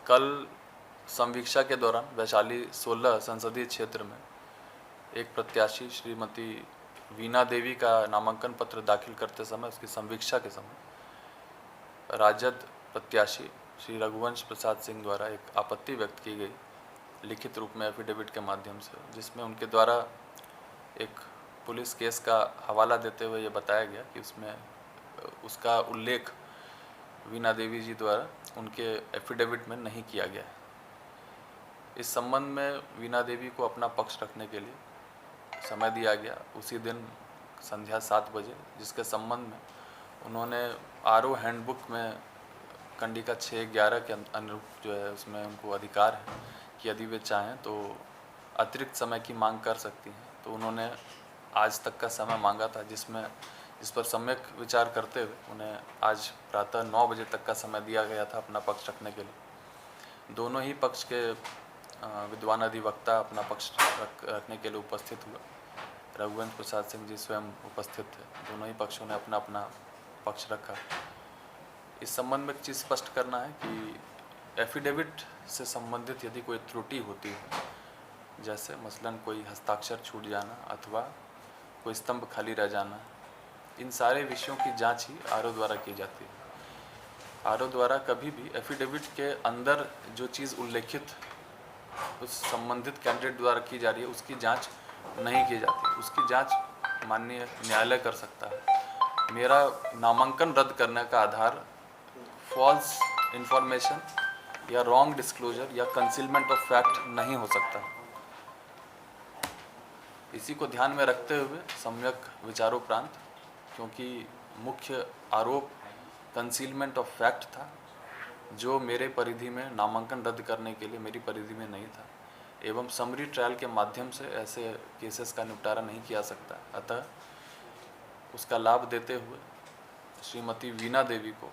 कल संवीक्षा के दौरान वैशाली 16 संसदीय क्षेत्र में एक प्रत्याशी श्रीमती वीणा देवी का नामांकन पत्र दाखिल करते समय उसकी संवीक्षा के समय राजद प्रत्याशी श्री रघुवंश प्रसाद सिंह द्वारा एक आपत्ति व्यक्त की गई लिखित रूप में एफिडेविट के माध्यम से, जिसमें उनके द्वारा एक पुलिस केस का हवाला देते हुए ये बताया गया कि उसमें उसका उल्लेख वीणा देवी जी द्वारा उनके एफिडेविट में नहीं किया गया है। इस संबंध में वीणा देवी को अपना पक्ष रखने के लिए समय दिया गया उसी दिन संध्या 7 बजे, जिसके संबंध में उन्होंने आरओ हैंडबुक में कंडिका 611 के अनुरूप जो है उसमें उनको अधिकार है कि यदि वे चाहें तो अतिरिक्त समय की मांग कर सकती हैं। तो उन्होंने आज तक का समय मांगा था, जिस पर सम्यक विचार करते हुए उन्हें आज प्रातः 9 बजे तक का समय दिया गया था अपना पक्ष रखने के लिए। दोनों ही पक्ष के विद्वान अधिवक्ता अपना पक्ष रखने के लिए उपस्थित हुए। रघुवंश प्रसाद सिंह जी स्वयं उपस्थित थे। दोनों ही पक्षों ने अपना अपना पक्ष रखा। इस संबंध में एक चीज़ स्पष्ट करना है कि एफिडेविट से संबंधित यदि कोई त्रुटि होती है, जैसे मसलन कोई हस्ताक्षर छूट जाना अथवा कोई स्तंभ खाली रह जाना, इन सारे विषयों की जांच ही आरओ द्वारा की जाती है। आरओ द्वारा कभी भी एफिडेविट के अंदर जो चीज़ उल्लेखित उस संबंधित कैंडिडेट द्वारा की जा रही है उसकी जांच नहीं की जाती। उसकी जांच माननीय न्यायालय कर सकता है। मेरा नामांकन रद्द करने का आधार फॉल्स इंफॉर्मेशन या रॉन्ग डिस्क्लोजर या कंसीलमेंट ऑफ फैक्ट नहीं हो सकता। इसी को ध्यान में रखते हुए सम्यक विचारोपरांत, क्योंकि मुख्य आरोप कंसीलमेंट ऑफ फैक्ट था जो मेरे परिधि में नामांकन रद्द करने के लिए मेरी परिधि में नहीं था, एवं समरी ट्रायल के माध्यम से ऐसे केसेस का निपटारा नहीं किया सकता, अतः उसका लाभ देते हुए श्रीमती वीणा देवी को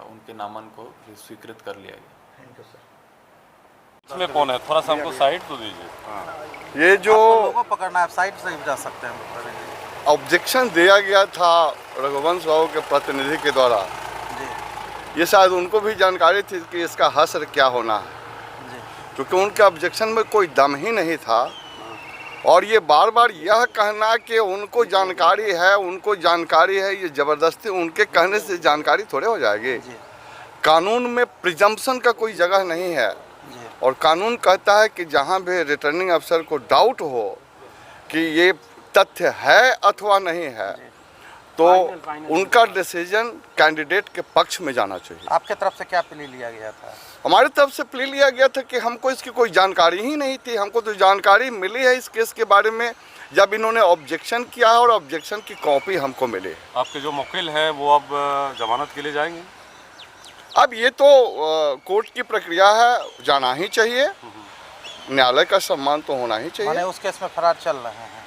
उनके नामन को स्वीकृत कर लिया गया। Thank you sir. इसमें कौन है, थोड़ा सा हमको साइड तो दीजिए। ये जो लोगों पकड़ना है, साइड से भी जा सकते हैं। ऑब्जेक्शन दिया गया था रघुवंश बाबू के प्रतिनिधि के द्वारा, जी ये शायद उनको भी जानकारी थी कि इसका हश्र क्या होना है, जी क्योंकि उनके ऑब्जेक्शन में कोई दम ही नहीं था। और ये बार बार यह कहना कि उनको जानकारी है, ये ज़बरदस्ती उनके कहने से जानकारी थोड़े हो जाएगी। जी कानून में प्रिजम्पशन का कोई जगह नहीं है, जी और कानून कहता है कि जहाँ भी रिटर्निंग अफसर को डाउट हो कि ये तथ्य है अथवा नहीं है, तो उनका डिसीजन कैंडिडेट के पक्ष में जाना चाहिए। आपके तरफ से क्या प्ली लिया गया था? हमारी तरफ से प्ली लिया गया था कि हमको इसकी कोई जानकारी ही नहीं थी। हमको तो जानकारी मिली है इस केस के बारे में जब इन्होंने ऑब्जेक्शन किया है, और ऑब्जेक्शन की कॉपी हमको मिली। आपके जो मुवक्किल हैं वो अब जमानत के लिए जाएंगे? अब ये तो कोर्ट की प्रक्रिया है, जाना ही चाहिए। न्यायालय का सम्मान तो होना ही चाहिए। माने उस केस में फरार चल रहे हैं।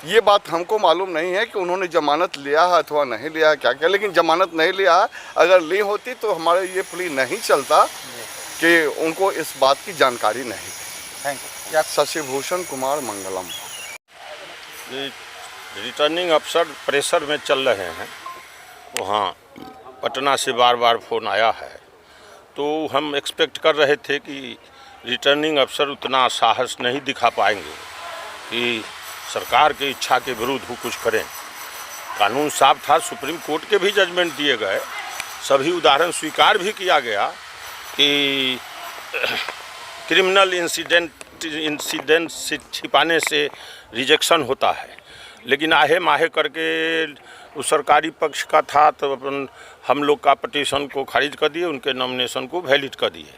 ये बात हमको मालूम नहीं है कि उन्होंने जमानत लिया है अथवा नहीं लिया है, क्या क्या, लेकिन जमानत नहीं लिया है। अगर ली होती तो हमारे ये प्ली नहीं चलता कि उनको इस बात की जानकारी नहीं थी। Thank you. Shashibhushan Kumar Mangalam. Returning अफसर प्रेशर में चल रहे हैं, वहाँ पटना से बार बार फ़ोन आया है, तो हम एक्सपेक्ट कर रहे थे कि रिटर्निंग अफसर उतना साहस नहीं दिखा पाएंगे कि सरकार की इच्छा के विरुद्ध वो कुछ करें। कानून साफ था, सुप्रीम कोर्ट के भी जजमेंट दिए गए, सभी उदाहरण स्वीकार भी किया गया कि क्रिमिनल इंसिडेंट से छिपाने से रिजेक्शन होता है। लेकिन आहे माहे करके उस सरकारी पक्ष का था, तो अपन हम लोग का पटिशन को खारिज कर दिए, उनके नॉमिनेशन को वैलिड कर दिए।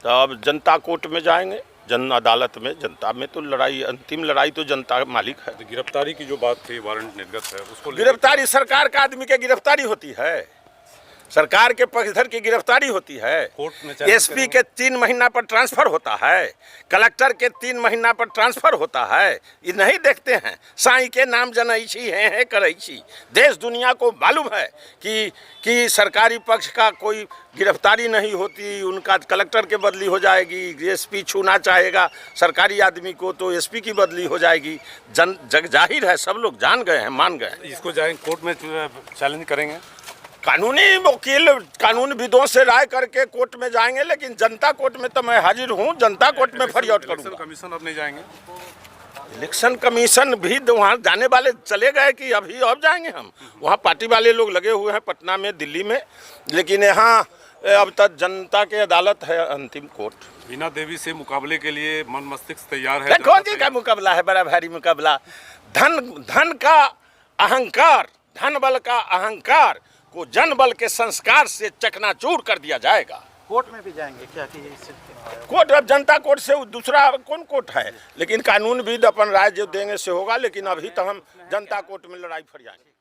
तो अब जनता कोर्ट में जाएंगे, जन अदालत में। जनता में तो लड़ाई, अंतिम लड़ाई तो जनता मालिक है। तो गिरफ्तारी की जो बात थी, वारंट निर्गत है, उसको गिरफ्तारी सरकार का आदमी की गिरफ्तारी होती है, सरकार के पक्षधर की गिरफ्तारी होती है। कोर्ट में एसपी के 3 महीना पर ट्रांसफर होता है, कलेक्टर के 3 महीना पर ट्रांसफर होता है। ये नहीं देखते हैं, साईं के नाम जनैछी है करैछी। देश दुनिया को मालूम है कि सरकारी पक्ष का कोई गिरफ्तारी नहीं होती, उनका कलेक्टर के बदली हो जाएगी। एसपी छूना चाहेगा सरकारी आदमी को तो एसपी की बदली हो जाएगी। जग जाहिर है, सब लोग जान गए हैं, मान गए हैं। इसको जाएंगे कोर्ट में चैलेंज करेंगे। कानूनी वकील कानूनविदों से राय करके कोर्ट में जाएंगे, लेकिन जनता कोर्ट में तो मैं हाजिर हूँ, जनता कोर्ट में फरियाद इलेक्शन करूँगा। कमीशन अब नहीं जाएंगे? इलेक्शन कमीशन भी वहाँ जाने वाले चले गए कि अभी अब जाएंगे हम? वहाँ पार्टी वाले लोग लगे हुए हैं पटना में, दिल्ली में, लेकिन यहाँ अब तक जनता की अदालत है अंतिम कोर्ट। वीणा देवी से मुकाबले के लिए मन मस्तिष्क तैयार है? कौन जी का मुकाबला है? बड़ा भारी मुकाबला। धन का अहंकार, धन बल का अहंकार को जन बल के संस्कार से चकनाचूर कर दिया जाएगा। कोर्ट में भी जाएंगे क्या कि इससे कोर्ट अब जनता कोर्ट से दूसरा कौन कोर्ट है? लेकिन कानूनविद अपन राय जो देंगे से होगा, लेकिन अभी तो हम जनता कोर्ट में लड़ाई फरियाएंगे।